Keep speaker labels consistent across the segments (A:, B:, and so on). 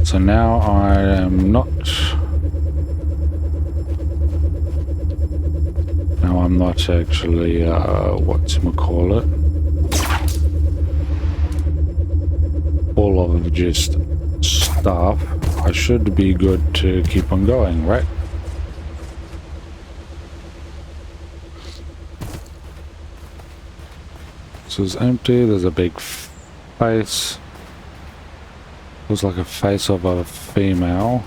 A: So now I am not... Now I'm not actually, whatchamacallit, full of just stuff. I should be good to keep on going, right? This is empty. There's a big face. Looks like a face of a female.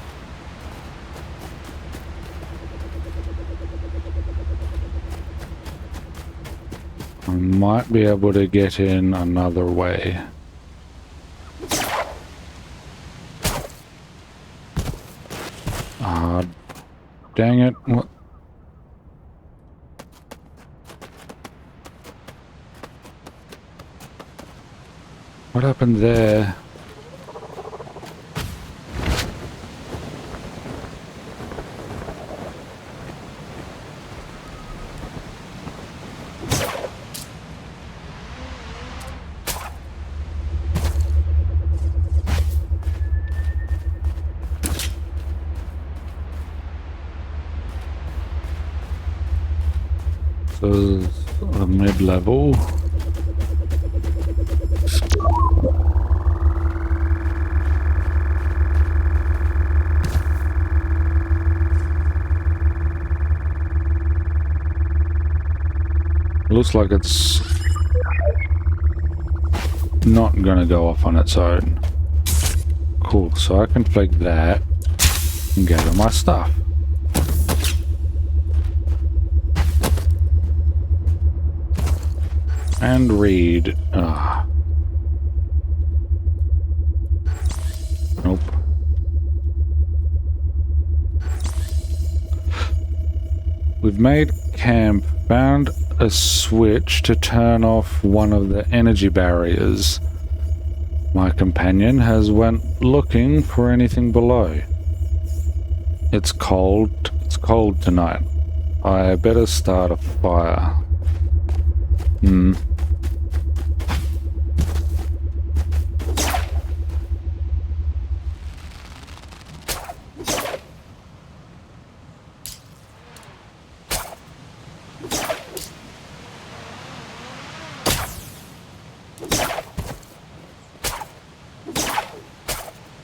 A: I might be able to get in another way. Ah, dang it. What? What happened there? So, a mid-level. Looks like it's not gonna go off on its own. Cool, so I can flick that and gather my stuff. And read. Nope. We've made camp, found a switch to turn off one of the energy barriers. My companion has went looking for anything below. It's cold tonight. I better start a fire.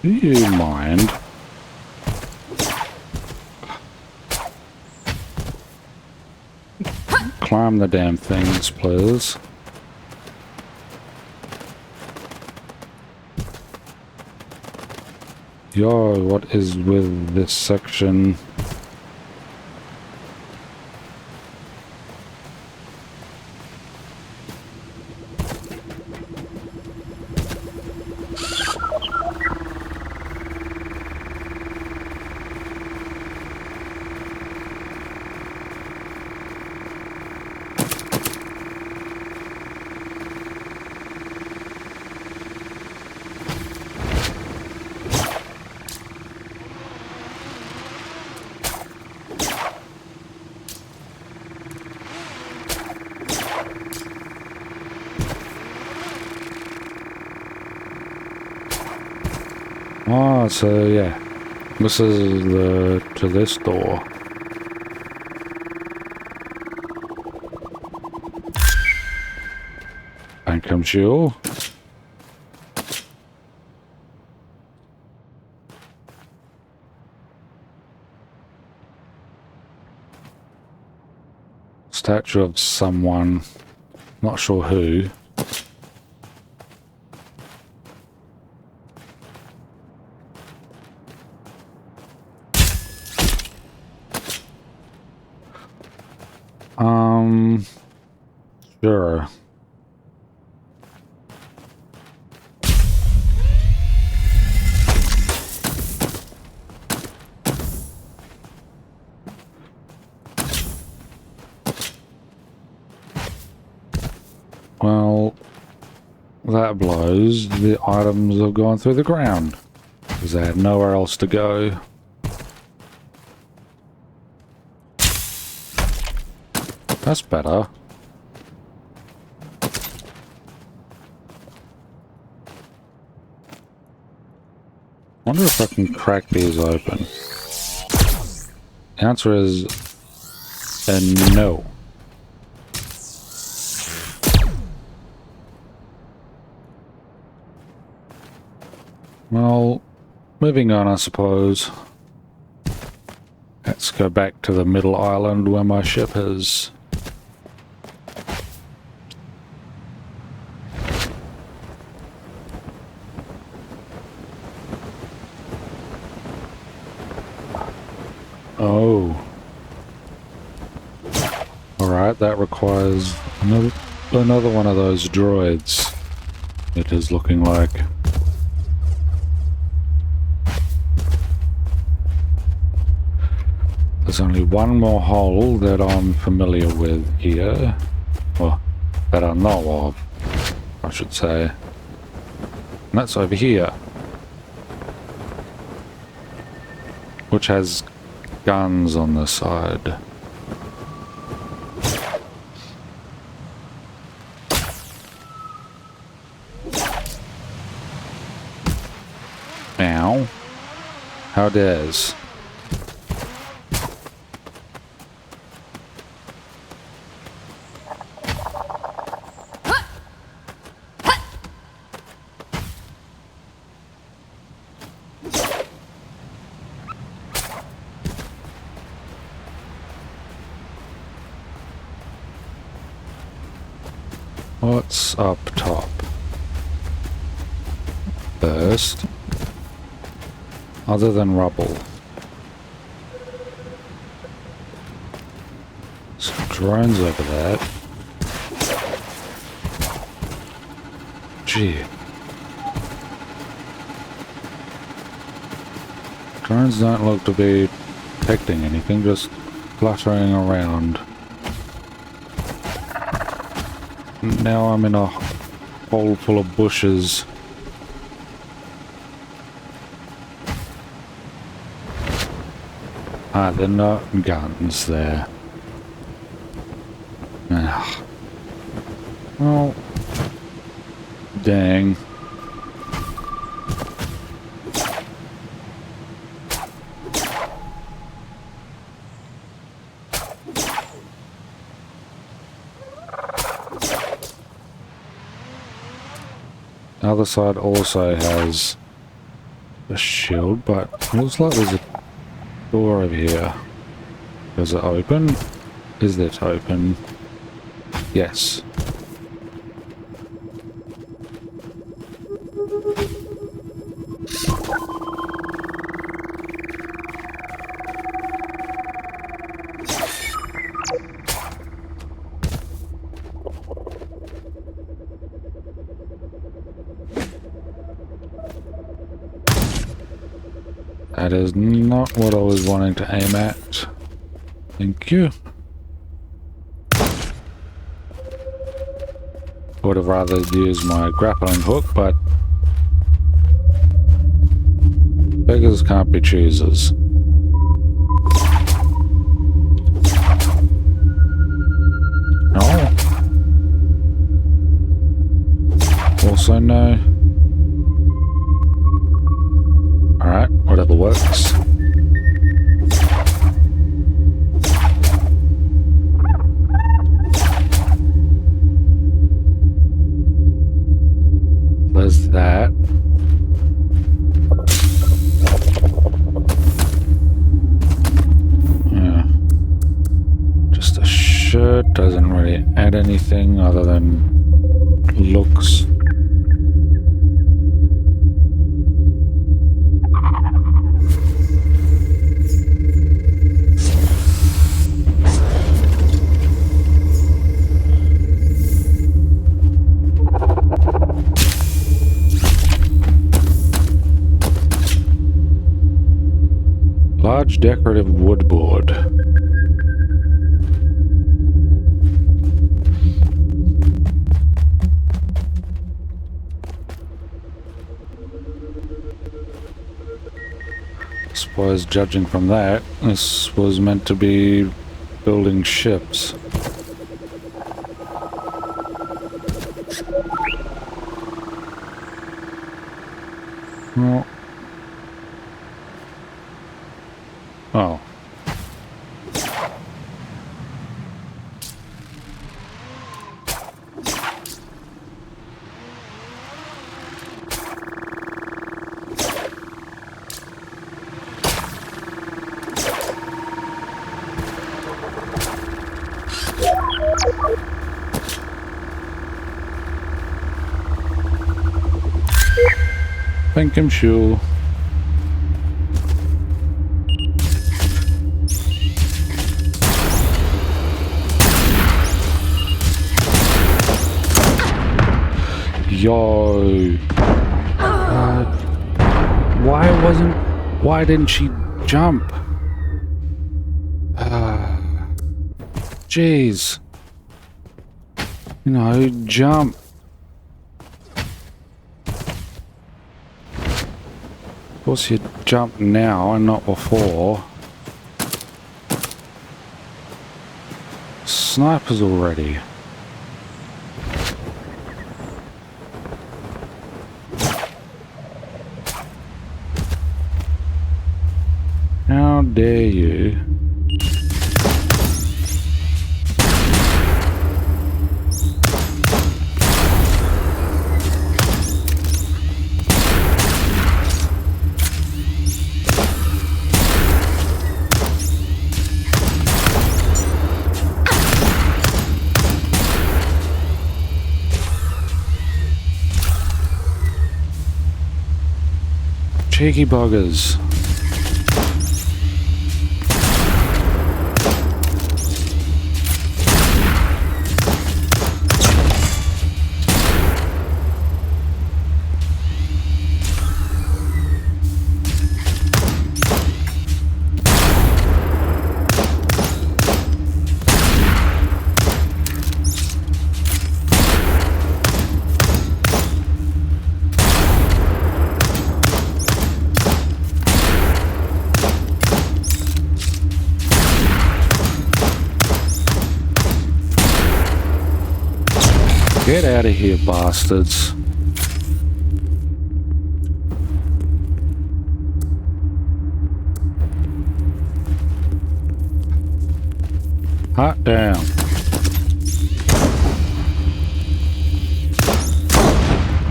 A: Do you mind? Climb the damn things, please. Yo, what is with this section? Oh, so yeah, this is to this door. Phantom Shield. Statue of someone, not sure who. Sure. Well, that blows. The items have gone through the ground because they had nowhere else to go. That's better. wonder if I can crack these open. The answer is no. Well, moving on, I suppose. Let's go back to the middle island where my ship is. Oh. Alright, that requires another one of those droids. It is looking like. There's only one more hole that I'm familiar with here. Or that I know of, I should say. And that's over here. Which has guns on the side. Ow. How dares. What's up top? First, other than rubble. Some drones over there. Gee. Drones don't look to be detecting anything, just fluttering around. Now I'm in a hole full of bushes. Ah, there are no guns there. Ugh. Well, dang. The other side also has a shield, but it looks like there's a door over here. Is it open? Is it open? Yes. That is not what I was wanting to aim at. Thank you. Would have rather used my grappling hook, but beggars can't be choosers. No. Also no. Alright, whatever works. There's that. Yeah. Just a shirt doesn't really add anything other than looks. Large decorative wood board. I suppose, judging from that, this was meant to be building ships. Well, Oh. Think I'm sure. Yo. Why didn't she jump? Jeez. You know, jump. Of course you jump now and not before. Snipers already. How dare you? Cheeky buggers. Get out of here, bastards. Hot down.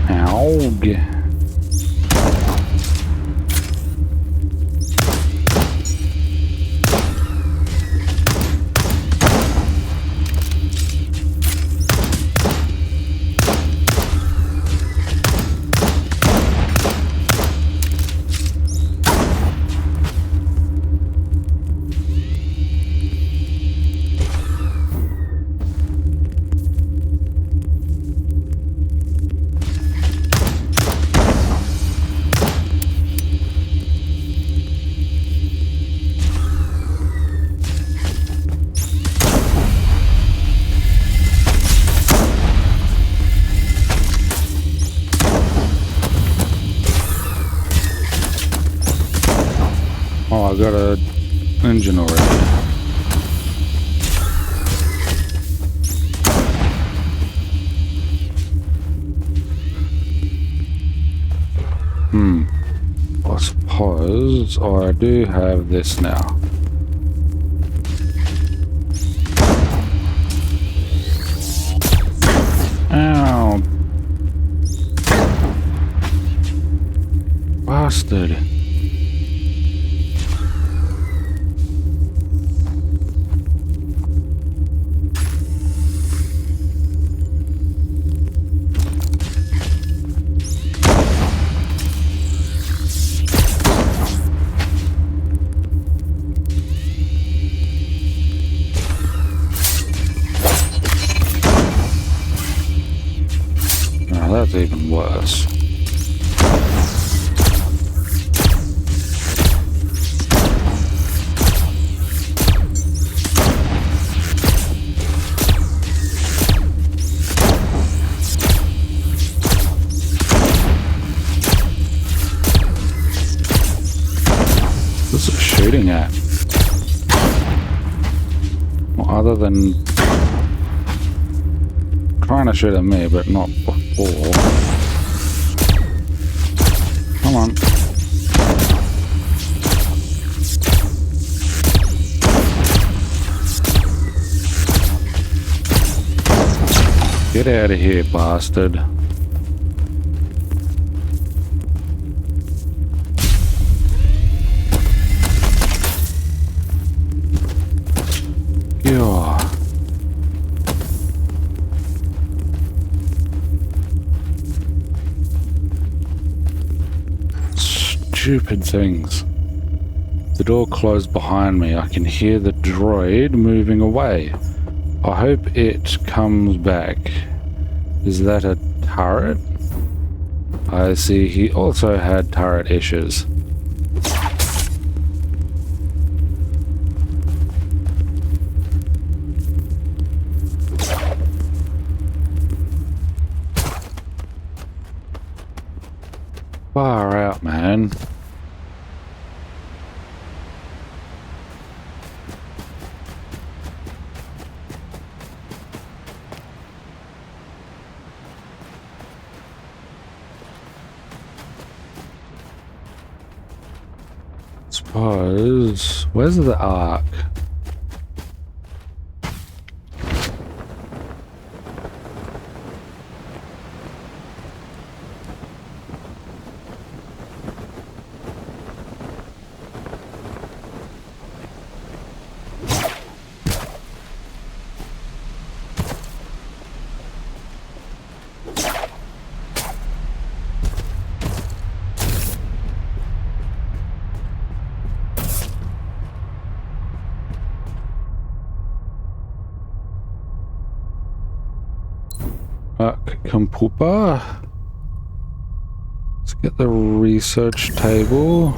A: Ow. Oh, I got a engine already. I suppose I do have this now. Ow. Bastard. That's even worse. What's it shooting at? Well, other than trying to shoot at me, but not before. Come on. Get out of here, bastard. Yeah. Stupid things. The door closed behind me. I can hear the droid moving away. I hope it comes back. Is that a turret? I see he also had turret issues. Far out, man. Suppose. Where's the Ark? Compupa. Let's get the research table.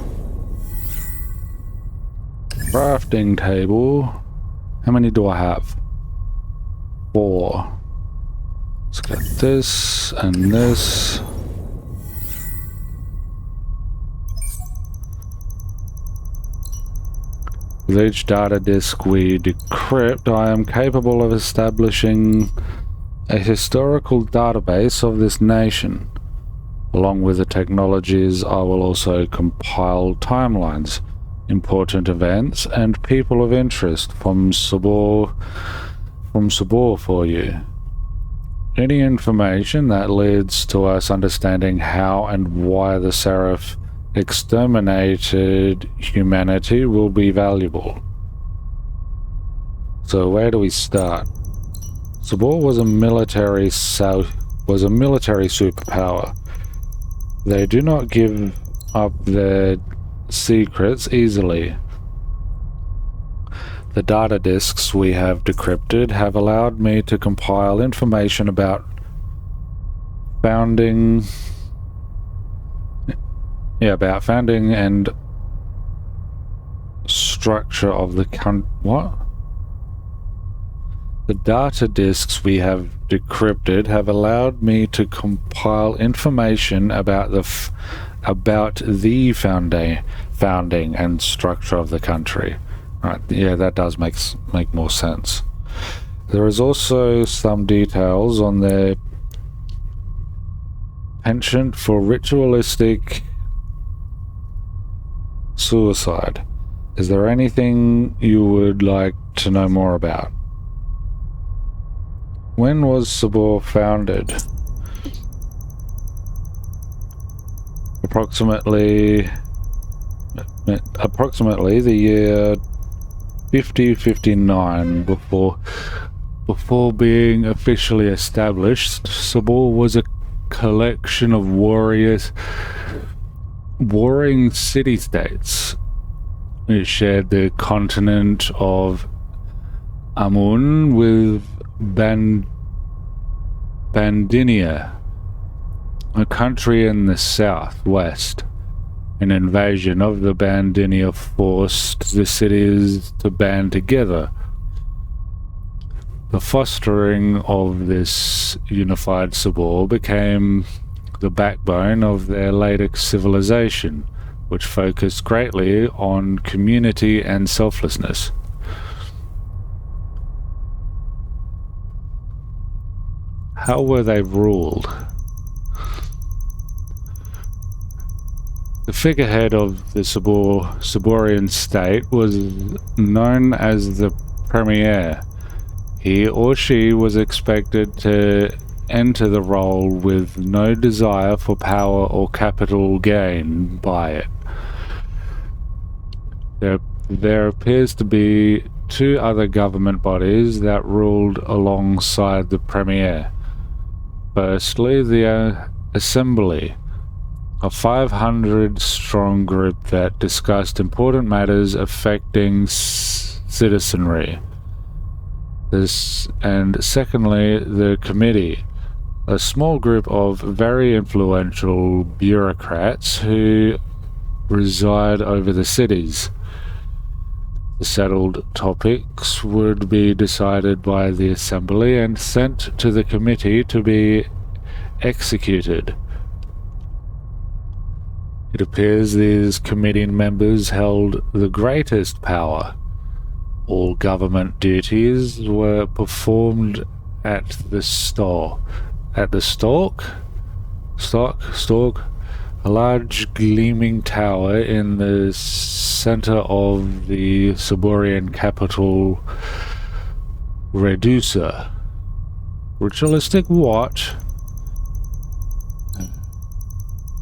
A: Crafting table. How many do I have? 4. Let's get this and this. With each data disk we decrypt, I am capable of establishing a historical database of this nation. Along with the technologies, I will also compile timelines, important events, and people of interest from Sabor for you. Any information that leads to us understanding how and why the Seraph exterminated humanity will be valuable. So where do we start? Sabor was a military superpower. They do not give up their secrets easily. The data disks we have decrypted have allowed me to compile information about founding and structure of the The data disks we have decrypted have allowed me to compile information about the founding and structure of the country. Right, yeah, that does make more sense. There is also some details on their penchant for ritualistic suicide. Is there anything you would like to know more about? When was Sabor founded? Approximately the year 5059 before being officially established. Sabor was a collection of warring city-states. It shared the continent of Amun with Bandinia, a country in the southwest. An invasion of the Bandinia forced the cities to band together. The fostering of this unified Sabor became the backbone of their later civilization, which focused greatly on community and selflessness. How were they ruled? The figurehead of the Saborian state was known as the Premier. He or she was expected to enter the role with no desire for power or capital gain by it. There appears to be two other government bodies that ruled alongside the Premier. Firstly, the Assembly, a 500-strong group that discussed important matters affecting citizenry. And secondly, the Committee, a small group of very influential bureaucrats who reside over the cities. The settled topics would be decided by the Assembly and sent to the Committee to be executed. It appears these committee members held the greatest power. All government duties were performed at the Stalk, a large gleaming tower in the center of the Saborian capital, Redusa. Ritualistic what?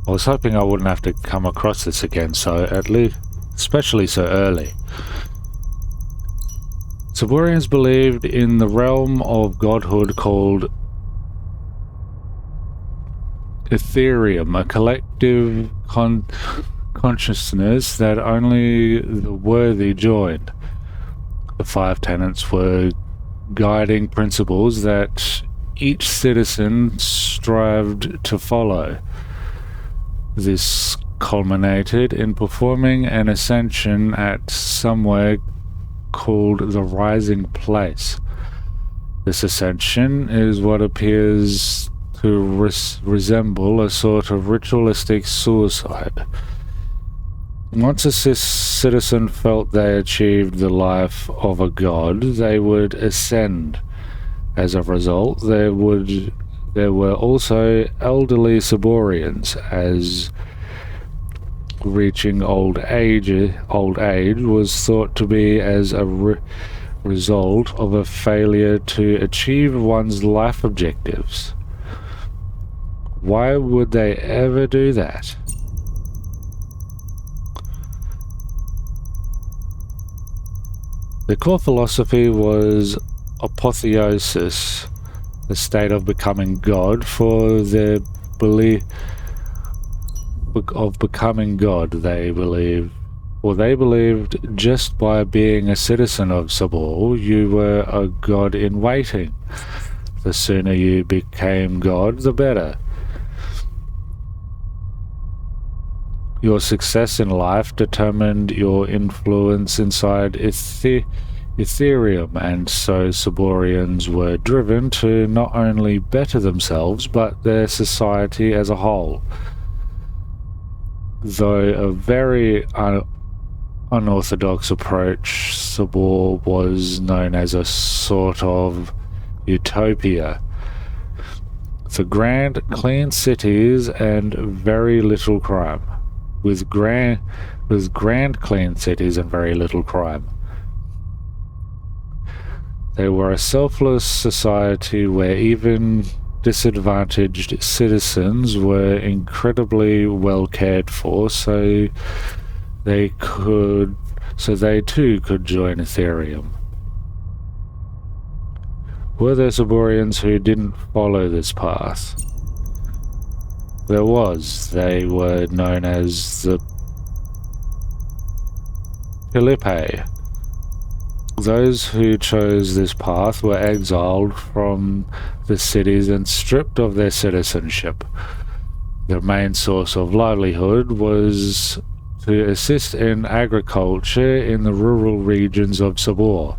A: I was hoping I wouldn't have to come across this again, so at least, especially so early. Saborians believed in the realm of godhood called Ethereum, a collective consciousness that only the worthy joined. The 5 tenets were guiding principles that each citizen strived to follow. This culminated in performing an ascension at somewhere called the Rising Place. This ascension is what appears to resemble a sort of ritualistic suicide. Once a citizen felt they achieved the life of a god, they would ascend. As a result, there were also elderly Saborians, as reaching old age was thought to be as a result of a failure to achieve one's life objectives. Why would they ever do that? The core philosophy was apotheosis, the state of becoming God. For their belief of becoming God, they believed just by being a citizen of Sabor, you were a god in waiting. The sooner you became God, the better. Your success in life determined your influence inside Ethereum, and so Saborians were driven to not only better themselves, but their society as a whole. Though a very unorthodox approach, Sabor was known as a sort of utopia. The grand, clean cities and very little crime. With grand, clean cities and very little crime. They were a selfless society where even disadvantaged citizens were incredibly well cared for, so they too could join Ethereum. Were there Saborians who didn't follow this path? There was. They were known as the Philippi. Those who chose this path were exiled from the cities and stripped of their citizenship. Their main source of livelihood was to assist in agriculture in the rural regions of Sabor.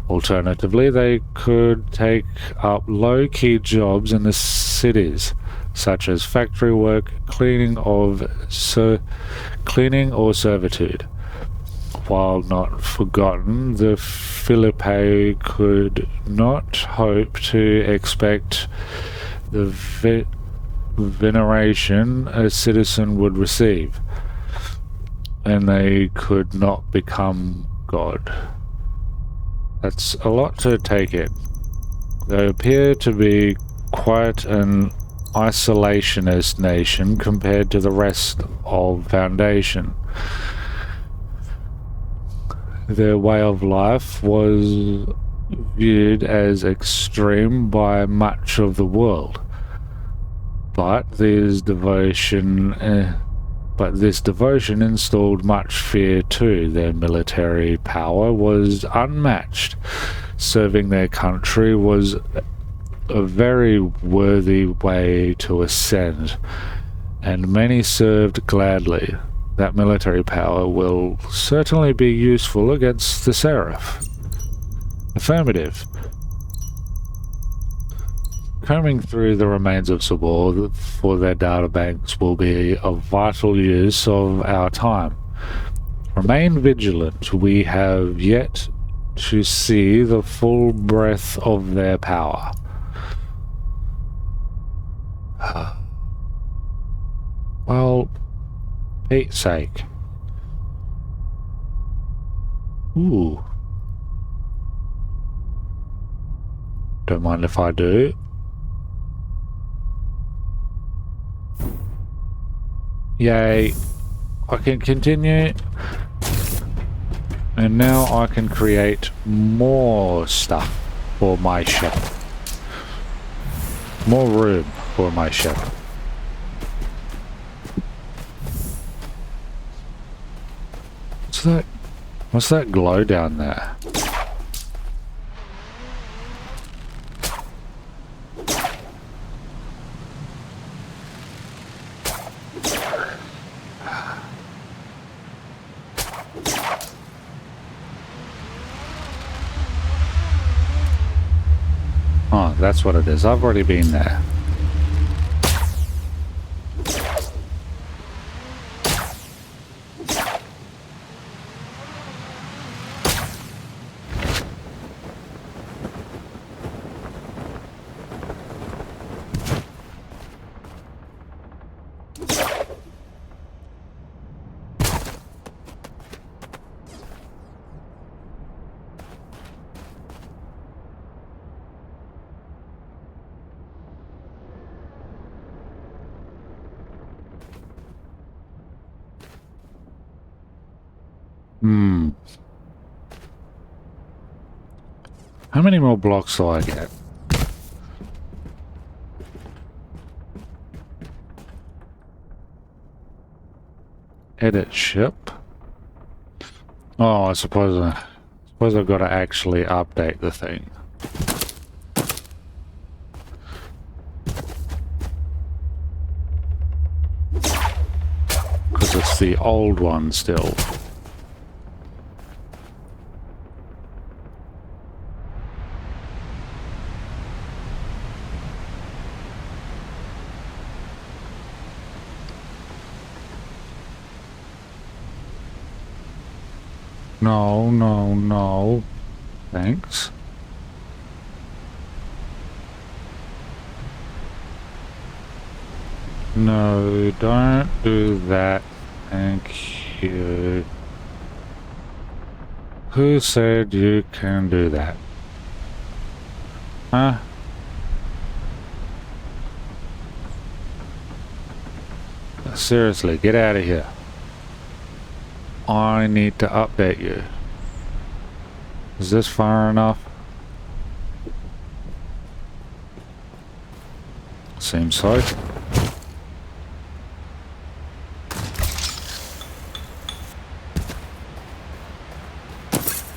A: Alternatively, they could take up low-key jobs in the cities, such as factory work, cleaning or servitude. While not forgotten, the Philippi could not hope to expect the veneration a citizen would receive, and they could not become God. That's a lot to take in. They appear to be quite an isolationist nation compared to the rest of Foundation. Their way of life was viewed as extreme by much of the world, but this devotion installed much fear too. Their military power was unmatched. Serving their country was a very worthy way to ascend, and many served gladly. That military power will certainly be useful against the Seraph. Affirmative. Combing through the remains of Sabor for their databanks will be of vital use of our time. Remain vigilant. We have yet to see the full breadth of their power. Well, Pete's sake. Ooh. Don't mind if I do. Yay. I can continue. And now I can create more stuff for my ship. More room for my ship. What's that glow down there? Oh, that's what it is. I've already been there. How many more blocks do I get? Edit ship. Oh, I suppose I've got to actually update the thing. Because it's the old one still. No, no, no. Thanks. No, don't do that. Thank you. Who said you can do that? Huh? Seriously, get out of here. I need to update you. Is this far enough? Seems so.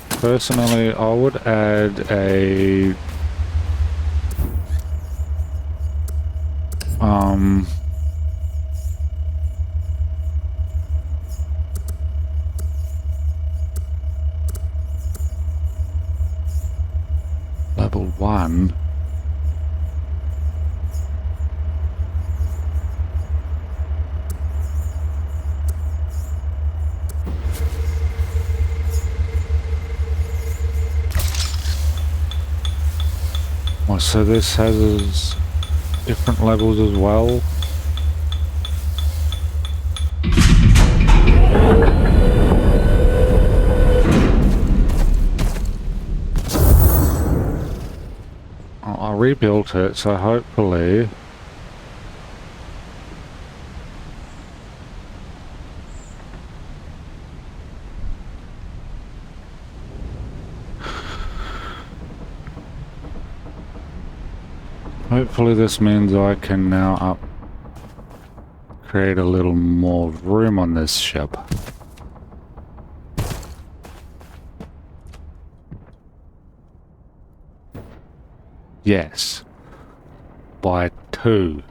A: Personally, I would add a level 1. Oh, so this has different levels as well. I rebuilt it, so hopefully... Hopefully this means I can now create a little more room on this ship. Yes. By 2.